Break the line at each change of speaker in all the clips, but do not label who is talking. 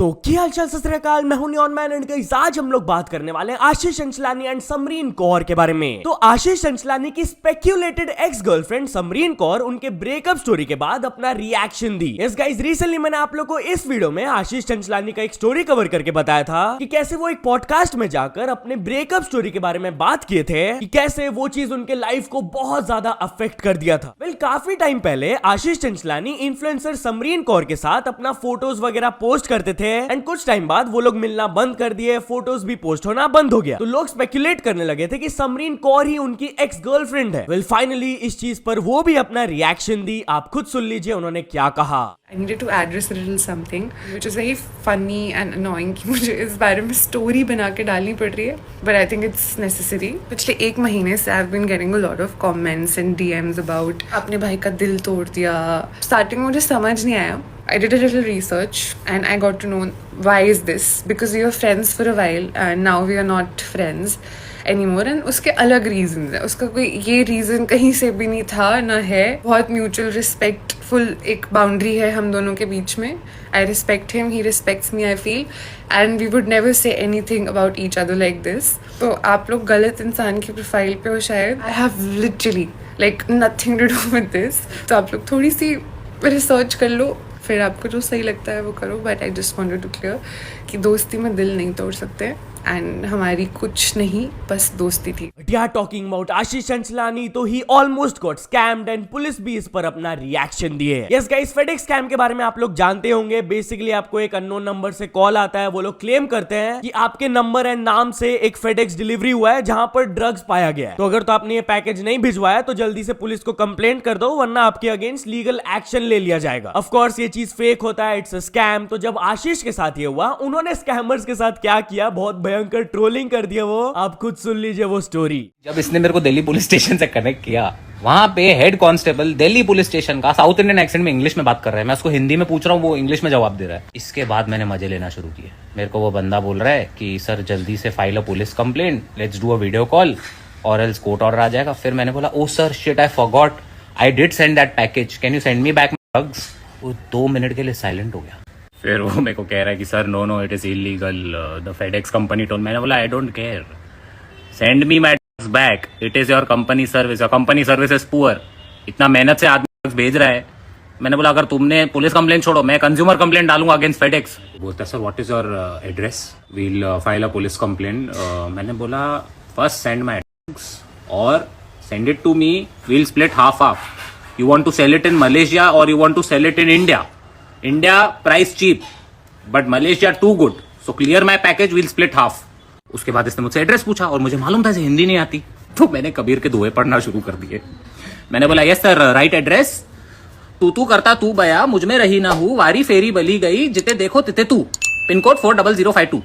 तो क्या हालचाल सत श्री अकाल, मैं हूं नियॉन मैन एंड गाइस आज हम लोग बात करने वाले हैं आशीष चंचलानी एंड समरीन कौर के बारे में। तो आशीष चंचलानी की speculated ex girlfriend Samreen Kaur उनके ब्रेकअप स्टोरी के बाद अपना रिएक्शन दी। यस गाइस, रिसेंटली मैंने आप लोग को इस वीडियो में आशीष चंचलानी का एक स्टोरी कवर करके बताया था कि कैसे वो एक पॉडकास्ट में जाकर अपने ब्रेकअप स्टोरी के बारे में बात किए थे कि कैसे वो चीज उनके लाइफ को बहुत ज्यादा अफेक्ट कर दिया था। वेल, काफी टाइम पहले आशीष चंचलानी इन्फ्लुएंसर समरीन कौर के साथ अपना फोटोज वगैरह पोस्ट करते थे एंड कुछ टाइम बाद वो लोग मिलना बंद कर दिए, फोटोज भी पोस्ट होना बंद हो गया। तो लोग स्पेकुलेट करने लगे थे कि समरीन कौर ही उनकी एक्स गर्लफ्रेंड है। वेल, फाइनली इस चीज पर वो भी अपना रिएक्शन दी। आप खुद सुन लीजिए उन्होंने क्या कहा।
I needed to address a little something which is very funny and annoying कि मुझे इस बारे में स्टोरी बना के डालनी पड़ रही है, but I think it's necessary। पिछले एक महीने से I've been getting a lot of comments and DMs about अपने भाई का दिल तोड़ दिया। स्टार्टिंग में मुझे समझ नहीं आया। I did a little research and I got to know why is this, because we were friends for a while and now we are not friends anymore and उसके अलग रीजन है। उसका कोई ये रीजन कहीं से भी नहीं था ना है। बहुत म्यूचुअल रिस्पेक्टफुल एक बाउंड्री है हम दोनों के बीच में। I respect him, he respects me, I feel, and we would never say anything about each other like this. तो आप लोग गलत इंसान की प्रोफाइल पे हो शायद। I have literally like nothing to do with this. तो आप लोग थोड़ी सी रिसर्च कर लो, फिर आपको जो सही लगता है वो करो। But I just wanted to clear कि दोस्ती में दिल नहीं तोड़ सकते एंड हमारी कुछ नहीं, बस दोस्ती थी।
टॉकिंग अबाउट आशीष चंचलानी, तो he almost got scammed and police भी इस पर अपना रिएक्शन दिए। यस गाइस, फेडेक्स स्कैम के बारे में आप लोग जानते होंगे। बेसिकली आपको एक अननोन नंबर से कॉल आता है। वो लोग क्लेम करते हैं कि आपके नंबर एंड नाम से एक फेडेक्स डिलीवरी हुआ है जहां पर ड्रग्स पाया गया है। तो अगर तो आपने ये पैकेज नहीं भिजवाया तो जल्दी से पुलिस को कंप्लेंट कर दो, वरना आपके अगेंस्ट लीगल एक्शन ले लिया जाएगा। ऑफ कोर्स ये चीज फेक होता है, इट्स अ स्कैम। तो जब आशीष के साथ ये हुआ, उन्होंने स्कैमर्स के साथ क्या किया, बहुत भयंकर ट्रोलिंग कर दिया वो। आप खुद सुन लीजिए वो स्टोरी।
जब इसने मेरे को दिल्ली पुलिस स्टेशन से कनेक्ट किया, वहां पे head constable Delhi police station का साउथ इंडियन एक्सेंट में इंग्लिश में बात कर रहा है। मैं उसको हिंदी में पूछ रहा हूँ, वो इंग्लिश में जवाब दे रहा है। इसके बाद मैंने मजे लेना शुरू किए। मेरे को वो बंदा बोल रहा है कि सर जल्दी से file a police complaint, let's do a video call और एल्स कोर्ट ऑर्डर आ जाएगा। फिर मैंने बोला oh sir shit, I forgot, I did send that package, can you send me back my drugs. वो 2 मिनट के लिए साइलेंट हो गया। फिर वो मेरे को कह रहा है कि sir no it is illegal, the FedEx company tone. मैंने बोला I don't care, send me my drugs back, it is your company service, your company service is poor. इतना मेहनत से आदमी ड्रग्स भेज रहा है। मैंने बोला अगर तुमने पुलिस कंप्लेंट छोड़ो, मैं कंज्यूमर कंप्लेंट डालूंगा अगेंस्ट फेडेक्स। बोलता sir what is your address, we'll file a police complaint. मैंने बोला फर्स्ट सेंड माय ड्रग्स और send it to me, we'll split half half. You want to sell it in Malaysia और you want to sell it in India. India price cheap but Malaysia too good, so clear my package, will split half. उसके बाद इसने मुझसे address पूछा और मुझे मालूम था इसे हिंदी नहीं आती, तो मैंने कबीर के दोहे पढ़ना शुरू कर दिए। मैंने बोला यस सर, राइट एड्रेस, तू करता तू बया, मुझ में रही ना हूं, वारी फेरी बली गई, जिते देखो तिते तू, पिन कोड 40052।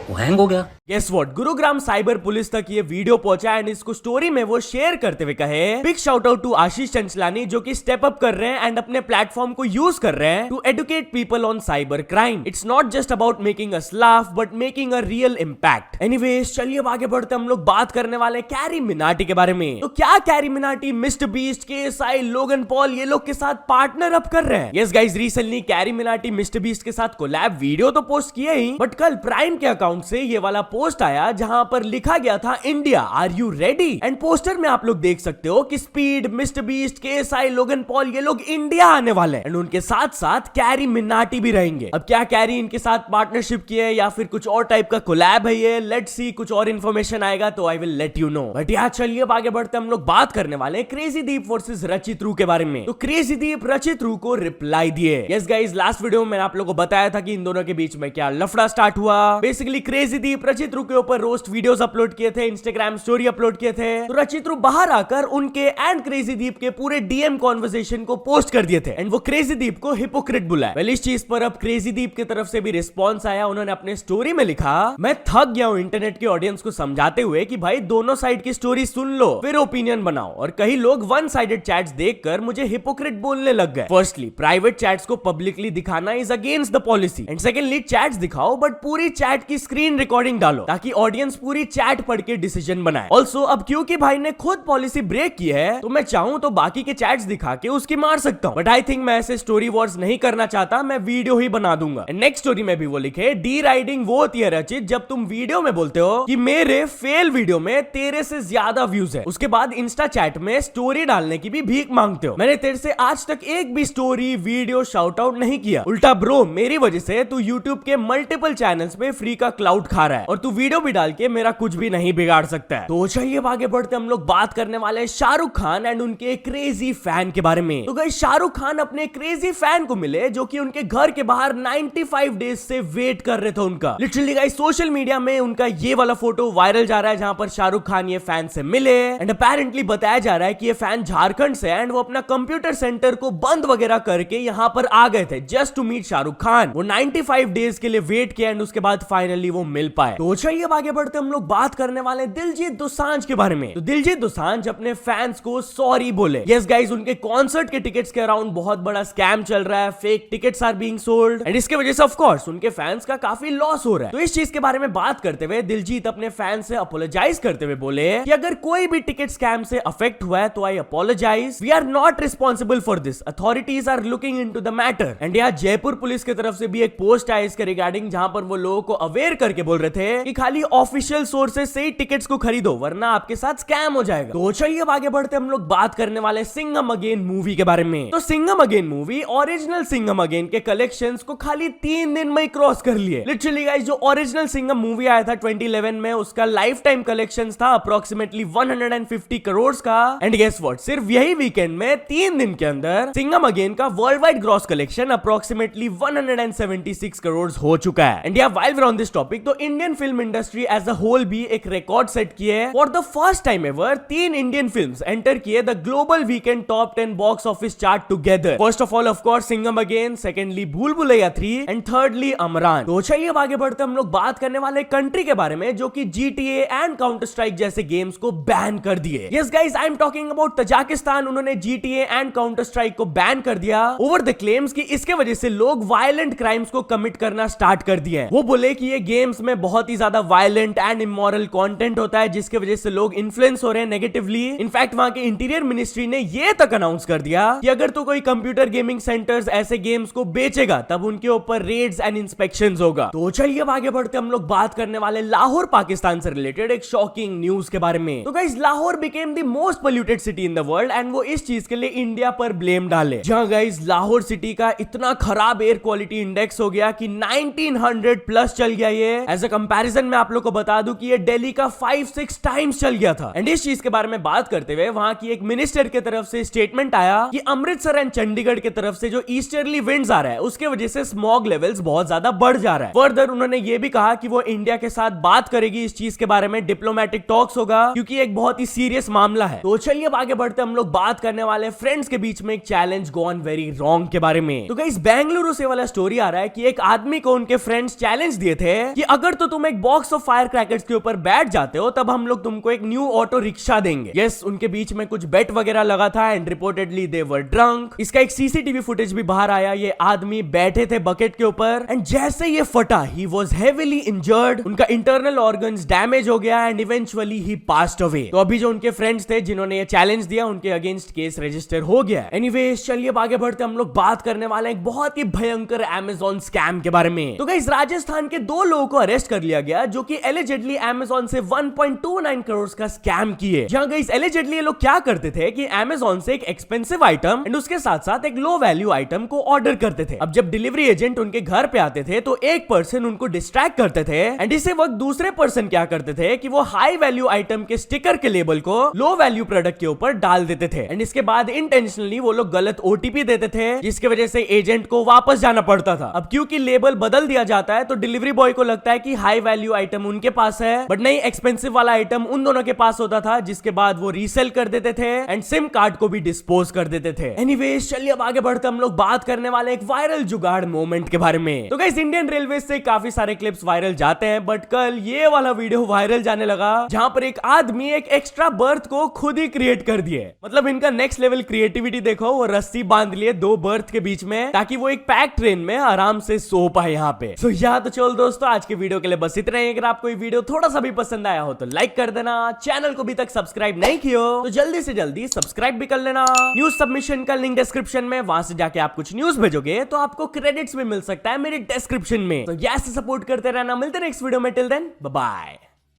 वो हैंग हो गया।
Guess what? Gurugram cyber police तक ये वीडियो पहुंचा एंड इसको स्टोरी में वो शेयर करते हुए कहे बिग शाउट आउट टू आशीष चंचलानी, जो कि स्टेप अप कर रहे हैं एंड अपने प्लेटफॉर्म को यूज कर रहे हैं to educate people on cyber crime. It's not just about making us laugh but making a real impact. Anyways, चलिए अब आगे बढ़ते हम लोग बात करने वाले कैरी मिनाटी के बारे में। तो क्या carry Minati mister Beast, KSI, Logan Paul ये लोग के साथ पार्टनर अप कर रहे हैं? Yes guys, recently carry Minati mister beast के साथ कोलैब वीडियो तो पोस्ट किए ही, बट कल प्राइम के अकाउंट से ये वाला पोस्ट आया जहां पर लिखा गया था India are you ready. And poster में आप लोग देख सकते हो कि Speed, Mister Beast, KSI, Logan Paul ये लोग इंडिया आने वाले हैं एंड उनके साथ साथ कैरी मिनाटी भी रहेंगे। अब क्या कैरी इनके साथ पार्टनरशिप की है या फिर कुछ और टाइप का कोलैब है ये, लेट्स सी। कुछ और इन्फॉर्मेशन आएगा तो I will let you know. But यार चलिए अब आगे बढ़ते हम लोग बात करने वाले क्रेजी दीप वर्सेस रचित रू के बारे में। तो क्रेजी दीप रचित रू को रिप्लाई दिए। यस गाइस, लास्ट वीडियो में मैंने आप लोगों को बताया था कि इन दोनों के बीच में क्या लफड़ा स्टार्ट हुआ। बेसिकली क्रेजी दीप रचित रू के ऊपर रोस्ट वीडियोस अपलोड किए थे, इंस्टाग्राम स्टोरी अपलोड किए थे। तो रचित रू बाहर आकर उनके एंड क्रेजी दीप के पूरे डीएम कॉन्वर्सेशन को पोस्ट कर दिए थे एंड वो क्रेजी दीप को हिपोक्रेट बुलाया। वेल, इस चीज पर अब क्रेजी दीप की तरफ से भी रिस्पॉन्स आया। उन्होंने अपने स्टोरी में लिखा, मैं थक गया हूं इंटरनेट के ऑडियंस को समझाते हुए कि भाई दोनों साइड की स्टोरी सुन लो फिर ओपिनियन बनाओ, और कई लोग वन साइडेड चैट्स देखकर मुझे हिपोक्रेट बोलने लग गए। फर्स्टली, प्राइवेट चैट्स को पब्लिकली दिखाना is against the policy and secondly, chats दिखाओ बट पूरी चैट की स्क्रीन रिकॉर्डिंग डालो डालो ताकि ऑडियंस पूरी चैट पढ़ के डिसीजन बनाए। ऑल्सो अब क्योंकि भाई ने खुद पॉलिसी ब्रेक की है तो मैं चाहूं तो बाकी के चैट्स दिखा के उसकी मार सकता हूं, बट आई थिंक मैं ऐसे स्टोरी वॉर्स नहीं करना चाहता, मैं वीडियो ही बना दूंगा। नेक्स्ट स्टोरी में भी वो लिखे, डी राइडिंग वो होती है रचित जब तुम वीडियो में बोलते हो कि मेरे फेल वीडियो में तेरे से ज्यादा व्यूज है, उसके बाद इंस्टा चैट में स्टोरी डालने की भी भीख मांगते हो। मैंने तेरे से आज तक एक भी स्टोरी वीडियो शाउट आउट नहीं किया, उल्टा ब्रो मेरी वजह से तू यूट्यूब के मल्टीपल चैनल्स पे फ्री का क्लाउड खा रहा है और तू वीडियो भी डाल के मेरा कुछ भी नहीं बिगाड़ सकता है। तो चलिए आगे बढ़ते हम लोग बात करने वाले हैं शाहरुख खान एंड उनके क्रेजी फैन के बारे में। तो गाइस शाहरुख खान अपने क्रेजी फैन को मिले जो कि उनके घर के बाहर 95 डेज से वेट कर रहे थे उनका। लिटरली गाइस सोशल मीडिया में उनका ये वाला फोटो वायरल जा रहा है जहां पर शाहरुख खान ये फैन से मिले एंड अपेरेंटली बताया जा रहा है कि ये फैन झारखंड से एंड वो अपना कंप्यूटर सेंटर को बंद वगैरह करके यहाँ पर आ गए थे just to meet Shahrukh Khan. वो 95 डेज के लिए वेट किया एंड उसके बाद फाइनली वो मिल पाए। तो चलिए आगे बढ़ते हम लोग बात करने वाले दिलजीत दोसांझ के बारे में। तो दिलजीत दोसांझ अपने फैंस को सॉरी बोले। यस गाइस उनके कॉन्सर्ट के टिकट्स के अराउंड बहुत बड़ा स्कैम चल रहा है, fake tickets are being sold and इसके वजह से ऑफ कोर्स उनके फैंस का काफी लॉस हो रहा है। तो इस चीज के बारे में बात करते हुए दिलजीत अपने फैंस से अपोलोजाइज करते हुए बोले कि अगर कोई भी टिकट स्कैम से अफेक्ट हुआ है तो I apologise, we are not responsible for this, authorities are looking into the matter. And यहाँ जयपुर पुलिस की तरफ से भी एक पोस्ट आई इसके रिगार्डिंग जहां पर वो लोगों को अवेयर करके बोल रहे थे कि खाली ऑफिशियल सोर्सेज से ही टिकट्स को खरीदो वरना आपके साथ स्कैम हो जाएगा। तो चलिए अब आगे बढ़ते हम लोग बात करने वाले सिंघम अगेन मूवी के बारे में। तो Singham again movie original Singham again के कलेक्शंस को खाली 3 दिन में ही क्रॉस कर लिए। लिटरली गाइस जो ओरिजिनल सिंघम मूवी आया था 2011 में उसका लाइफ टाइम कलेक्शंस था अप्रोक्सीमेटली 150 करोड़ का एंड गेस व्हाट, सिर्फ यही वीकेंड में 3 दिन के अंदर सिंघम अगेन का worldwide gross collection approximately 176 crore हो चुका है। And while we on this topic तो Indian film industry as a whole भी एक रिकॉर्ड सेट किए है। For the first time ever 3 Indian films enter किए the global weekend top 10 box office chart together. First of all of course Singham again, secondly Bhool Bhulaiyaa 3 and thirdly Amran. तो चलिए अब आगे बढ़ते हम लोग बात करने वाले कंट्री के बारे में जो कि GTA एंड काउंटर स्ट्राइक जैसे गेम्स को बैन कर दिए। Yes guys I am talking about Tajikistan. उन्होंने GTA एंड काउंटर स्ट्राइक को बैन कर दिया ओवर द क्लेम्स कि इसके वजह से लोग वायलेंट क्राइम्स को कमिट करना स्टार्ट कर दिए हैं। वो बोले कि ये गेम्स में बहुत ही ज्यादा वायलेंट एंड इमोरल कंटेंट होता है जिसके वजह से लोग इन्फ्लुएंस हो रहे हैं नेगेटिवली। इनफैक्ट वहां के इंटीरियर मिनिस्ट्री ने ये तक अनाउंस कर दिया कि अगर तो कोई कंप्यूटर गेमिंग सेंटर्स ऐसे गेम्स को बेचेगा तब उनके ऊपर रेड्स एंड इंस्पेक्शंस होगा। तो चलिए अब आगे बढ़ते हम लोग बात करने वाले लाहौर पाकिस्तान से रिलेटेड एक शॉकिंग न्यूज के बारे में। तो guys Lahore became the most polluted city in the world and वो इस चीज के लिए इंडिया पर ब्लेम डाले। जहां गाइस लाहौर सिटी का इतना खराब एयर क्वालिटी इंडेक्स हो गया कि 1900 प्लस चल गया ये। एज अ कंपैरिजन में आप लोग को बता दूं कि ये दिल्ली का 5-6 टाइम्स चल गया था। एंड इस चीज के बारे में बात करते हुए वहां की एक मिनिस्टर की तरफ से स्टेटमेंट आया कि अमृतसर एंड चंडीगढ़ की तरफ से जो ईस्टर्ली विंड्स आ रहा है उसके वजह से स्मॉग लेवल्स बहुत ज्यादा बढ़ जा रहा है। फर्दर उन्होंने ये भी कहा कि वो इंडिया के साथ बात करेगी इस चीज के बारे में, डिप्लोमेटिक टॉक्स होगा क्योंकि एक बहुत ही सीरियस मामला है। तो चलिए अब आगे बढ़ते हम लोग बात करने वाले फ्रेंड्स के बीच में एक चैलेंज गॉन वेरी रॉन्ग के बारे में। तो गाइस बेंगलुरु से वाला स्टोरी आ रहा है कि एक आदमी को उनके फ्रेंड्स चैलेंज दिए थे कि अगर तो तुम एक बॉक्स ऑफ फायर क्रैकर्स के ऊपर बैठ जाते हो तब हम लोग तुमको एक न्यू ऑटो रिक्शा देंगे। यस उनके बीच में कुछ बेट वगैरह लगा था and reportedly they were drunk. इसका एक सीसीटीवी फुटेज भी बाहर आया। ये आदमी बैठे थे बकेट के ऊपर एंड जैसे ये फटा ही वाज हेवीली इंजर्ड, उनका इंटरनल ऑर्गन्स डैमेज हो गया and eventually he passed away. तो अभी जो उनके फ्रेंड्स थे जिन्होंने ये चैलेंज दिया उनके अगेंस्ट केस रजिस्टर हो गया। एनीवेज चलिए अब आगे बढ़ते हम लोग बात करने वाले एक बहुत ही भयंकर अमेज़न स्कैम के बारे में। तो गाइस राजस्थान के 2 लोगों को अरेस्ट कर लिया गया जो कि एलिजिडली अमेज़न से 1.29 करोड़ का स्कैम किए। जहां गाइस एलिजिडली ये लोग क्या करते थे कि अमेज़न से एक एक्सपेंसिव आइटम एंड उसके साथ साथ एक लो वैल्यू आइटम को ऑर्डर करते थे। अब जब डिलीवरी एजेंट उनके घर पे आते थे तो एक पर्सन उनको डिस्ट्रैक्ट करते थे एंड इसी वक्त दूसरे पर्सन क्या करते थे कि वो हाई वैल्यू आइटम के स्टिकर के लेबल को लो वैल्यू प्रोडक्ट के ऊपर डाल देते थे एंड इसके बाद इंटेंशनली वो लोग गलत ओटीपी देते थे जिसकी वजह से एजेंट को वापस जाना पड़ता था। अब क्योंकि लेबल बदल दिया जाता है तो डिलीवरी बॉय को लगता है कि हाई वैल्यू आइटम उनके पास है बट नहीं, एक्सपेंसिव वाला आइटम उन दोनों के पास होता था जिसके बाद वो रीसेल कर देते थे एंड सिम कार्ड को भी डिस्पोज कर देते थे। एनीवेज चलिए अब आगे बढ़ते हम लोग बात करने वाले एक वायरल जुगाड़ मोमेंट के बारे में। तो गाइस इंडियन रेलवे से काफी सारे क्लिप्स वायरल जाते हैं बट कल ये वाला वीडियो वायरल जाने लगा जहां पर एक आदमी एक एक्स्ट्रा बर्थ को खुद ही क्रिएट कर दिए। मतलब इनका नेक्स्ट लेवल क्रिएटिविटी देखो, वो रस्सी बांध लिए 2 बर्थ के बीच में ताकि वो एक पैक ट्रेन में आराम से सो पाए यहाँ पे। तो चल दोस्तों आज के वीडियो के लिए बस इतना। इतना ही। अगर आपको ये वीडियो थोड़ा सा भी पसंद आया हो तो लाइक कर देना, चैनल को अभी तक सब्सक्राइब नहीं किया हो तो जल्दी से जल्दी सब्सक्राइब भी कर लेना। न्यूज सबमिशन का लिंक डिस्क्रिप्शन में, वहां से जाके आप कुछ न्यूज भेजोगे तो आपको क्रेडिट्स भी मिल सकता है मेरे डिस्क्रिप्शन में। तो ऐसे सपोर्ट करते रहना। मिलते हैं नेक्स्ट वीडियो में। Till then bye bye.